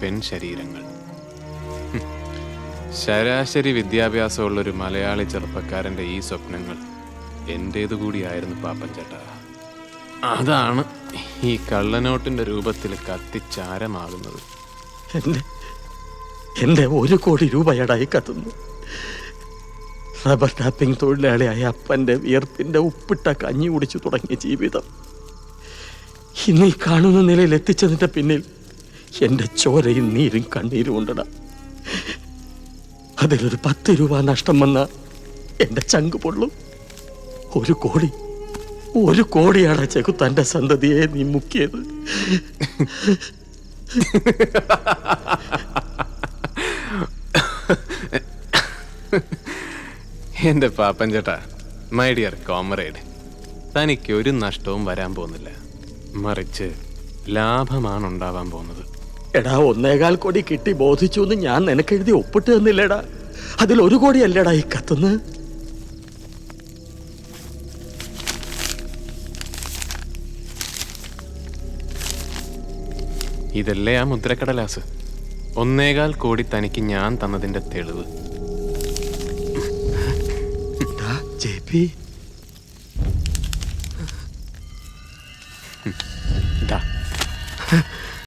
പെൺശരീരങ്ങൾ. ശരാശരി വിദ്യാഭ്യാസമുള്ളൊരു മലയാളി ചെറുപ്പക്കാരൻ്റെ ഈ സ്വപ്നങ്ങൾ എൻ്റേതുകൂടിയായിരുന്നു പാപ്പൻ ചേട്ടാ. അതാണ് ഈ കള്ളനോട്ടിൻ്റെ രൂപത്തിൽ കത്തിച്ചാരമാകുന്നത്. എൻ്റെ 1 കോടി രൂപയടായി കത്തുന്നു. റബ്ബർ ടാപ്പിംഗ് തൊഴിലാളിയായ അപ്പൻ്റെ വിയർപ്പിൻ്റെ ഉപ്പിട്ട കഞ്ഞി കുടിച്ചു തുടങ്ങിയ ജീവിതം ഇന്ന് ഈ കാണുന്ന നിലയിൽ എത്തിച്ചതിൻ്റെ പിന്നിൽ എൻ്റെ ചോരയും നീരും കണ്ണീരും ഉണ്ടടാ. അതിലൊരു 10 രൂപ നഷ്ടം വന്ന എൻ്റെ ചങ്ക് പൊള്ളും. 1 കോടിയാണ് ചെകുത്താൻ്റെ സന്തതിയെ നീ മുക്കിയത്. എൻ്റെ പാപ്പൻ ചേട്ടാ, മൈ ഡിയർ കോമ്രേഡ്, തനിക്ക് ഒരു നഷ്ടവും വരാൻ പോകുന്നില്ല. മറിച്ച് ലാഭമാണ് ഉണ്ടാവാൻ പോകുന്നത്. എടാ 1.25 കോടി കിട്ടി ബോധിച്ചു എന്ന് ഞാൻ നിനക്കെഴുതി ഒപ്പിട്ട് തന്നില്ലേടാ. അതിൽ 1 കോടി അല്ലേടാ ഈ കത്തുന്നത്. ഇതല്ലേ ആ മുദ്രക്കടലാസ്? 1.25 കോടി തനിക്ക് ഞാൻ തന്നതിൻ്റെ തെളിവ്. J P